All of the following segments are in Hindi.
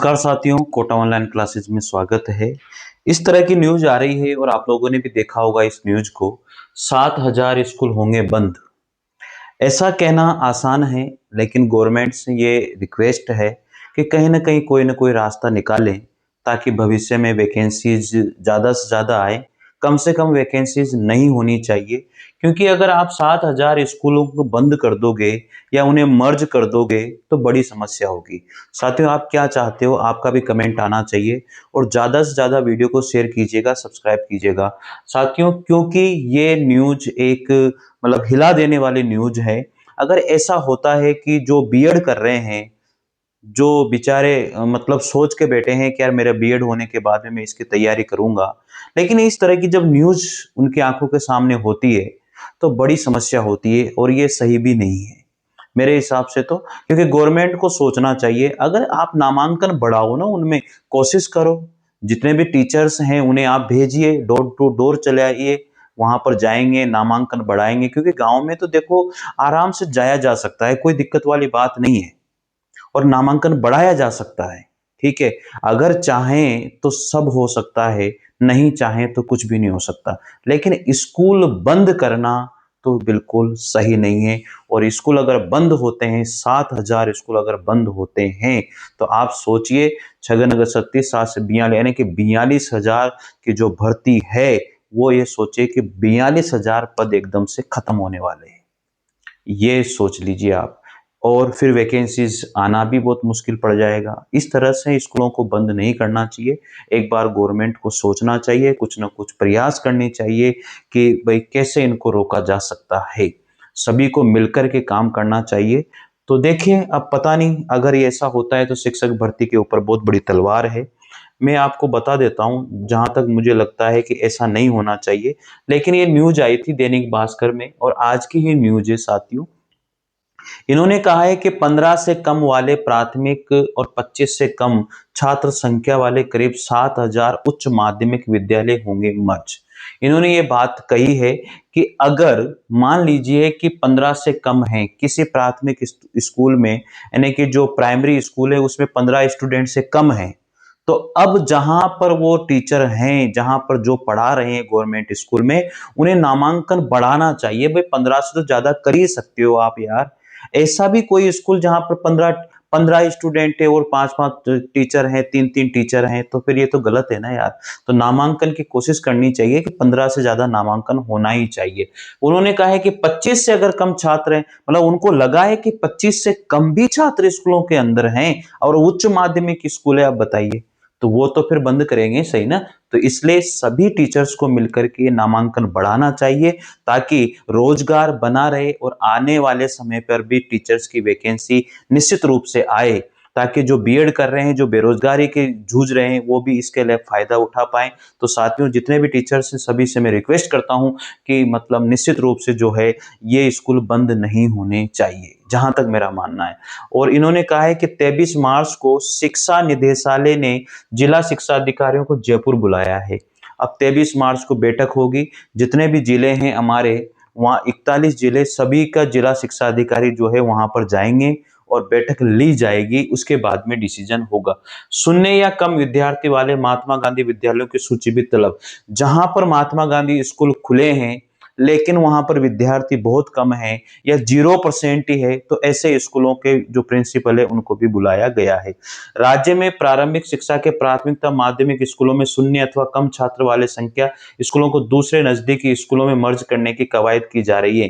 नमस्कार साथियों, कोटा ऑनलाइन क्लासेस में स्वागत है। इस तरह की न्यूज आ रही है और आप लोगों ने भी देखा होगा इस न्यूज को। 7,000 स्कूल होंगे बंद। ऐसा कहना आसान है, लेकिन गवर्नमेंट से ये रिक्वेस्ट है कि कहीं ना कोई रास्ता निकालें ताकि भविष्य में वैकेंसीज ज़्यादा से ज़्यादा आए। कम से कम वैकेंसीज नहीं होनी चाहिए, क्योंकि अगर आप 7,000 स्कूलों को बंद कर दोगे या उन्हें मर्ज कर दोगे तो बड़ी समस्या होगी। साथियों, आप क्या चाहते हो? आपका भी कमेंट आना चाहिए और ज़्यादा से ज़्यादा वीडियो को शेयर कीजिएगा, सब्सक्राइब कीजिएगा साथियों, क्योंकि ये न्यूज एक मतलब हिला देने वाली न्यूज है। अगर ऐसा होता है कि जो बीएड कर रहे हैं, जो बेचारे मतलब सोच के बैठे हैं कि यार मेरा बीएड होने के बाद में मैं इसकी तैयारी करूंगा, लेकिन इस तरह की जब न्यूज उनकी आंखों के सामने होती है तो बड़ी समस्या होती है और ये सही भी नहीं है मेरे हिसाब से तो। क्योंकि गवर्नमेंट को सोचना चाहिए, अगर आप नामांकन बढ़ाओ ना, उनमें कोशिश करो। जितने भी टीचर्स हैं उन्हें आप भेजिए, डोर टू डोर चले आइए, वहां पर जाएंगे, नामांकन बढ़ाएंगे। क्योंकि गांव में तो देखो आराम से जाया जा सकता है, कोई दिक्कत वाली बात नहीं है और नामांकन बढ़ाया जा सकता है। ठीक है, अगर चाहें तो सब हो सकता है, नहीं चाहें तो कुछ भी नहीं हो सकता। लेकिन स्कूल बंद करना तो बिल्कुल सही नहीं है। और स्कूल अगर बंद होते हैं, 7,000 स्कूल अगर बंद होते हैं, तो आप सोचिए, छगन अगर 37 सात से 42 यानी कि 42,000 की जो भर्ती है, वो ये सोचे कि 42,000 पद एकदम से खत्म होने वाले हैं। ये सोच लीजिए आप। और फिर वैकेंसीज आना भी बहुत मुश्किल पड़ जाएगा। इस तरह से स्कूलों को बंद नहीं करना चाहिए। एक बार गवर्नमेंट को सोचना चाहिए, कुछ ना कुछ प्रयास करने चाहिए कि भाई कैसे इनको रोका जा सकता है। सभी को मिलकर के काम करना चाहिए। तो देखिए, अब पता नहीं अगर ये ऐसा होता है तो शिक्षक भर्ती के ऊपर बहुत बड़ी तलवार है। मैं आपको बता देता हूं, जहां तक मुझे लगता है कि ऐसा नहीं होना चाहिए। लेकिन ये न्यूज आई थी दैनिक भास्कर में और आज की ही न्यूज है साथियों। इन्होंने कहा है कि 15 से कम वाले प्राथमिक और 25 से कम छात्र संख्या वाले करीब 7,000 उच्च माध्यमिक विद्यालय होंगे मर्ज। इन्होंने ये बात कही है कि अगर मान लीजिए कि 15 से कम है किसी प्राथमिक स्कूल में, यानी कि जो प्राइमरी स्कूल है उसमें 15 स्टूडेंट से कम है, तो अब जहां पर वो टीचर हैं, जहां पर जो पढ़ा रहे हैं गवर्नमेंट स्कूल में, उन्हें नामांकन बढ़ाना चाहिए। भाई 15 से तो ज्यादा कर ही सकते हो आप यार। ऐसा भी कोई स्कूल जहां पर 15 स्टूडेंट है और 5-5 टीचर हैं, 3-3 टीचर हैं, तो फिर ये तो गलत है ना यार। तो नामांकन की कोशिश करनी चाहिए कि 15 से ज्यादा नामांकन होना ही चाहिए। उन्होंने कहा है कि 25 से अगर कम छात्र हैं, मतलब उनको लगा है कि 25 से कम भी छात्र स्कूलों के अंदर हैं और उच्च माध्यमिक स्कूल है, आप बताइए, तो वो तो फिर बंद करेंगे, सही ना। तो इसलिए सभी टीचर्स को मिलकर के नामांकन बढ़ाना चाहिए ताकि रोजगार बना रहे और आने वाले समय पर भी टीचर्स की वैकेंसी निश्चित रूप से आए, ताकि जो बीएड कर रहे हैं, जो बेरोजगारी के जूझ रहे हैं, वो भी इसके लिए फायदा उठा पाए। तो साथियों, जितने भी टीचर्स हैं सभी से मैं रिक्वेस्ट करता हूं कि मतलब निश्चित रूप से जो है ये स्कूल बंद नहीं होने चाहिए, जहां तक मेरा मानना है। और इन्होंने कहा है कि 23 मार्च को शिक्षा निदेशालय ने जिला शिक्षा अधिकारियों को जयपुर बुलाया है। अब 23 मार्च को बैठक होगी, जितने भी जिले हैं हमारे, वहाँ 41 जिले, सभी का जिला शिक्षा अधिकारी जो है वहां पर जाएंगे और बैठक ली जाएगी। उसके बाद में डिसीजन होगा। शून्य या कम विद्यार्थी वाले महात्मा गांधी विद्यालयों की सूची भी तलब। जहां पर महात्मा गांधी स्कूल खुले हैं लेकिन वहां पर विद्यार्थी बहुत कम है या 0% ही है, तो ऐसे स्कूलों के जो प्रिंसिपल है उनको भी बुलाया गया है। राज्य में प्रारंभिक शिक्षा के प्राथमिकता माध्यमिक स्कूलों में शून्य अथवा कम छात्र वाले संख्या स्कूलों को दूसरे नजदीकी स्कूलों में मर्ज करने की कवायद की जा रही है।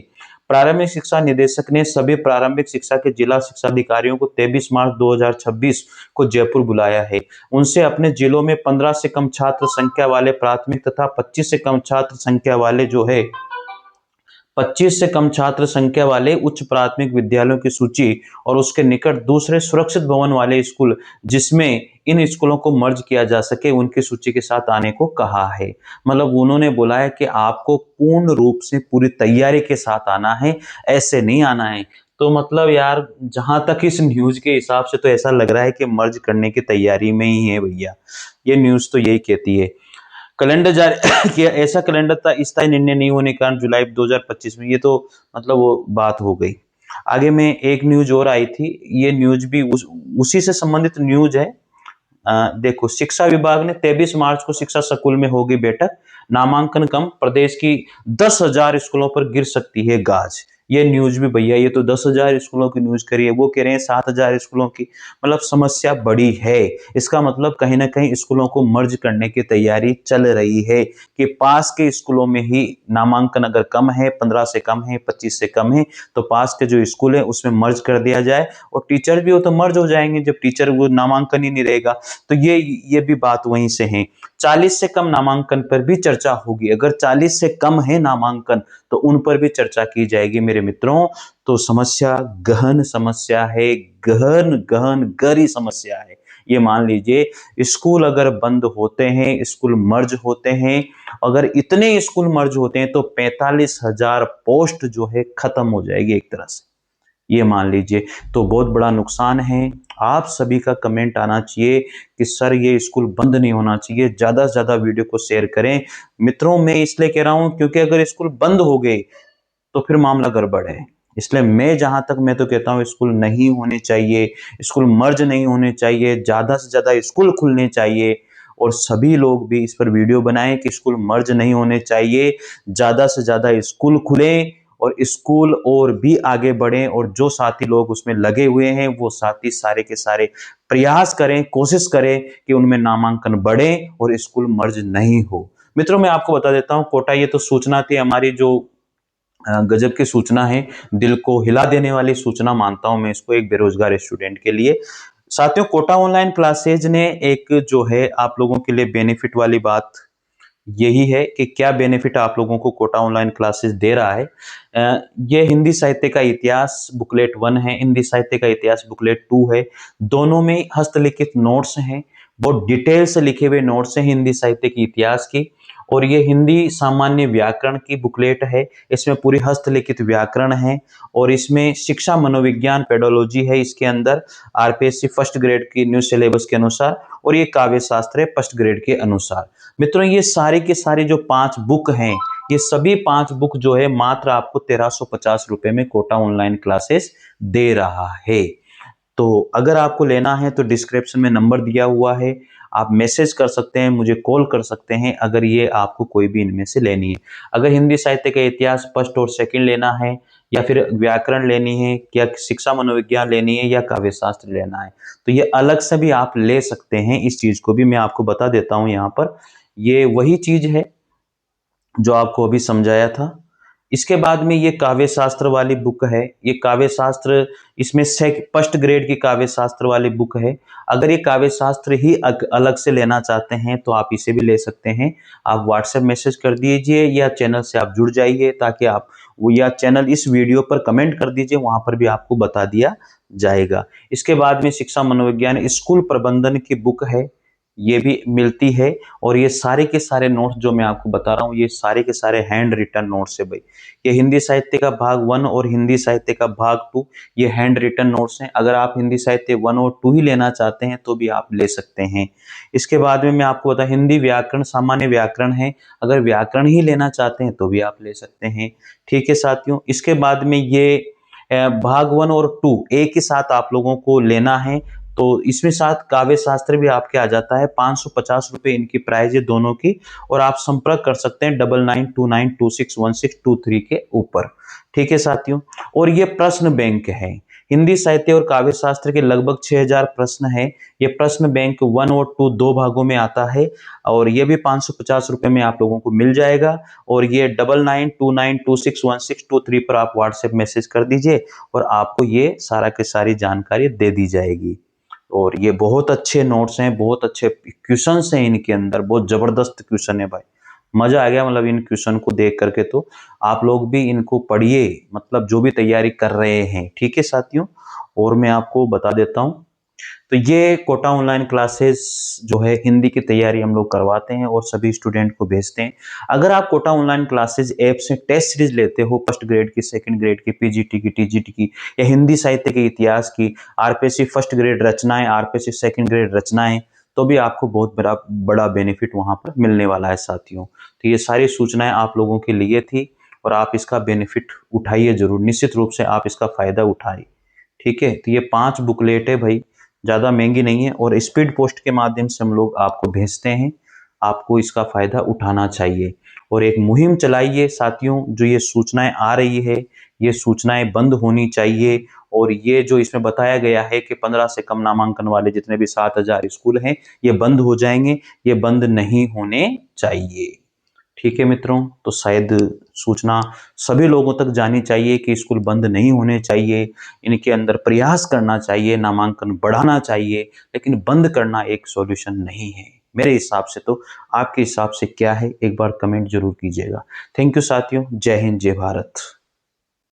प्रारंभिक शिक्षा निदेशक ने सभी प्रारंभिक शिक्षा के जिला शिक्षा अधिकारियों को 23 मार्च 2026 को जयपुर बुलाया है। उनसे अपने जिलों में 15 से कम छात्र संख्या वाले प्राथमिक तथा 25 से कम छात्र संख्या वाले जो है 25 से कम छात्र संख्या वाले उच्च प्राथमिक विद्यालयों की सूची और उसके निकट दूसरे सुरक्षित भवन वाले स्कूल जिसमें इन स्कूलों को मर्ज किया जा सके, उनकी सूची के साथ आने को कहा है। मतलब उन्होंने बोला है कि आपको पूर्ण रूप से पूरी तैयारी के साथ आना है, ऐसे नहीं आना है। तो मतलब यार, जहां तक इस न्यूज के हिसाब से तो ऐसा लग रहा है कि मर्ज करने की तैयारी में ही है भैया। ये न्यूज तो यही कहती है। कैलेंडर जारी किया, ऐसा कैलेंडर था स्थायी निर्णय नहीं होने के कारण जुलाई 2025 में, ये तो मतलब वो बात हो गई। आगे में एक न्यूज और आई थी, ये न्यूज भी उसी से संबंधित न्यूज है। देखो, शिक्षा विभाग ने 23 मार्च को शिक्षा संकुल में होगी बैठक, नामांकन कम, प्रदेश की 10,000 स्कूलों पर गिर सकती है गाज। ये न्यूज भी भैया, ये तो 10,000 स्कूलों की न्यूज करी है, वो कह रहे हैं 7,000 स्कूलों की। मतलब समस्या बड़ी है। इसका मतलब कहीं ना कहीं स्कूलों को मर्ज करने की तैयारी चल रही है कि पास के स्कूलों में ही नामांकन अगर कम है, 15 से कम है, 25 से कम है, तो पास के जो स्कूल है उसमें मर्ज कर दिया जाए। और टीचर भी हो तो मर्ज हो जाएंगे, जब टीचर वो नामांकन ही नहीं रहेगा। तो ये भी बात वहीं से है। 40 से कम नामांकन पर भी चर्चा होगी। अगर 40 से कम है नामांकन तो उन पर भी चर्चा की जाएगी मेरे मित्रों। तो समस्या गहन समस्या है, गहन गहन गहरी समस्या है। ये मान लीजिए, स्कूल अगर बंद होते हैं, स्कूल मर्ज होते हैं, अगर इतने स्कूल मर्ज होते हैं तो 45,000 पोस्ट जो है खत्म हो जाएगी एक तरह से। ये मान लीजिए, तो बहुत बड़ा नुकसान है। आप सभी का कमेंट आना चाहिए कि सर ये स्कूल बंद नहीं होना चाहिए। ज्यादा से ज्यादा वीडियो को शेयर करें मित्रों। मैं इसलिए कह रहा हूं क्योंकि अगर स्कूल बंद हो गए तो फिर मामला गड़बड़ है। इसलिए मैं तो कहता हूं स्कूल नहीं होने चाहिए, स्कूल मर्ज नहीं होने चाहिए, ज्यादा से ज्यादा स्कूल खुलने चाहिए। और सभी लोग भी इस पर वीडियो बनाएं कि स्कूल मर्ज नहीं होने चाहिए, ज्यादा से ज्यादा स्कूल खुले और स्कूल और भी आगे बढ़े। और जो साथी लोग उसमें लगे हुए हैं वो साथी सारे के सारे प्रयास करें, कोशिश करें कि उनमें नामांकन बढ़े और स्कूल मर्ज नहीं हो। मित्रों, मैं आपको बता देता हूं कोटा, ये तो सूचना थी हमारी जो गजब की सूचना है, दिल को हिला देने वाली सूचना मानता हूं मैं इसको एक बेरोजगार स्टूडेंट के लिए। साथियों, कोटा ऑनलाइन क्लासेज ने एक जो है आप लोगों के लिए बेनिफिट वाली बात यही है कि क्या बेनिफिट आप लोगों को कोटा ऑनलाइन क्लासेस दे रहा है। ये हिंदी साहित्य का इतिहास बुकलेट 1 है, हिंदी साहित्य का इतिहास बुकलेट 2 है। दोनों में हस्तलिखित नोट्स हैं, बहुत डिटेल से लिखे हुए नोट्स हैं हिंदी साहित्य के इतिहास की। और ये हिंदी सामान्य व्याकरण की बुकलेट है, इसमें पूरी हस्तलिखित व्याकरण है। और इसमें शिक्षा मनोविज्ञान पेडोलॉजी है इसके अंदर, आरपीएससी फर्स्ट ग्रेड की न्यू सिलेबस के अनुसार। और ये काव्य शास्त्र है फर्स्ट ग्रेड के अनुसार। मित्रों, ये सारी की सारी जो 5 बुक हैं, ये सभी 5 बुक जो है मात्र आपको 1350 रुपए में कोटा ऑनलाइन क्लासेस दे रहा है। तो अगर आपको लेना है तो डिस्क्रिप्शन में नंबर दिया हुआ है, आप मैसेज कर सकते हैं, मुझे कॉल कर सकते हैं अगर ये आपको कोई भी इनमें से लेनी है। अगर हिंदी साहित्य का इतिहास फर्स्ट और सेकंड लेना है, या फिर व्याकरण लेनी है, या शिक्षा मनोविज्ञान लेनी है, या काव्य शास्त्र लेना है, तो ये अलग से भी आप ले सकते हैं। इस चीज को भी मैं आपको बता देता हूं यहाँ पर। ये वही चीज है जो आपको अभी समझाया था। इसके बाद में ये काव्य शास्त्र वाली बुक है। ये काव्य शास्त्र, इसमें फर्स्ट ग्रेड की काव्य शास्त्र वाली बुक है। अगर ये काव्य शास्त्र ही अलग से लेना चाहते हैं तो आप इसे भी ले सकते हैं। आप व्हाट्सएप मैसेज कर दीजिए या चैनल से आप जुड़ जाइए, ताकि आप वो, या चैनल इस वीडियो पर कमेंट कर दीजिए, वहां पर भी आपको बता दिया जाएगा। इसके बाद में शिक्षा मनोविज्ञान स्कूल प्रबंधन की बुक है, ये भी मिलती है। और ये सारे के सारे नोट्स जो मैं आपको बता रहा हूँ, ये सारे के सारे हैंड रिटन नोट्स है भाई। ये हिंदी साहित्य का भाग 1 और हिंदी साहित्य का भाग 2, ये हैंड रिटन नोट्स हैं। अगर आप हिंदी साहित्य 1 और 2 ही लेना चाहते हैं तो भी आप ले सकते हैं। इसके बाद में मैं आपको बता, हिंदी व्याकरण सामान्य व्याकरण है, अगर व्याकरण ही लेना चाहते हैं तो भी आप ले सकते हैं। ठीक है साथियों, इसके बाद में ये भाग 1 और 2 एक ही साथ आप लोगों को लेना है, तो इसमें साथ काव्य शास्त्र भी आपके आ जाता है। 550 रुपए इनकी प्राइस है दोनों की। और आप संपर्क कर सकते हैं 9929261623 के ऊपर। ठीक है साथियों, और ये प्रश्न बैंक है। हिंदी साहित्य और काव्य शास्त्र के लगभग 6000 प्रश्न है। ये प्रश्न बैंक 1 और 2 दो भागों में आता है। और ये भी 550 रुपए में आप लोगों को मिल जाएगा। और ये 9929261623 पर आप व्हाट्सएप मैसेज कर दीजिए और आपको ये सारा की सारी जानकारी दे दी जाएगी। और ये बहुत अच्छे नोट्स हैं, बहुत अच्छे क्वेश्चंस हैं इनके अंदर, बहुत जबरदस्त क्वेश्चन है भाई। मजा आ गया मतलब इन क्वेश्चन को देख करके। तो आप लोग भी इनको पढ़िए, मतलब जो भी तैयारी कर रहे हैं। ठीक है साथियों, और मैं आपको बता देता हूँ, तो ये कोटा ऑनलाइन क्लासेस जो है हिंदी की तैयारी हम लोग करवाते हैं और सभी स्टूडेंट को भेजते हैं। अगर आप कोटा ऑनलाइन क्लासेस ऐप से टेस्ट सीरीज लेते हो, फर्स्ट ग्रेड की, सेकंड ग्रेड की, पीजीटी की, टीजीटी की, या हिंदी साहित्य के इतिहास की, आरपीएससी फर्स्ट ग्रेड रचनाएं, आरपीएससी सेकंड ग्रेड रचनाएं, तो भी आपको बहुत बड़ा बड़ा बेनिफिट वहां पर मिलने वाला है साथियों। तो ये सारी सूचनाएं आप लोगों के लिए थी और आप इसका बेनिफिट उठाइए जरूर, निश्चित रूप से आप इसका फायदा उठाइए। ठीक है, तो ये 5 बुकलेट है भाई, ज़्यादा महंगी नहीं है और स्पीड पोस्ट के माध्यम से हम लोग आपको भेजते हैं। आपको इसका फ़ायदा उठाना चाहिए और एक मुहिम चलाइए साथियों। जो ये सूचनाएं आ रही है, ये सूचनाएं बंद होनी चाहिए और ये जो इसमें बताया गया है कि 15 से कम नामांकन वाले जितने भी 7,000 स्कूल हैं, ये बंद हो जाएंगे। ये बंद नहीं होने चाहिए। ठीक है मित्रों, तो शायद सूचना सभी लोगों तक जानी चाहिए कि स्कूल बंद नहीं होने चाहिए। इनके अंदर प्रयास करना चाहिए, नामांकन बढ़ाना चाहिए, लेकिन बंद करना एक सॉल्यूशन नहीं है मेरे हिसाब से। तो आपके हिसाब से क्या है, एक बार कमेंट जरूर कीजिएगा। थैंक यू साथियों। जय हिंद, जय भारत।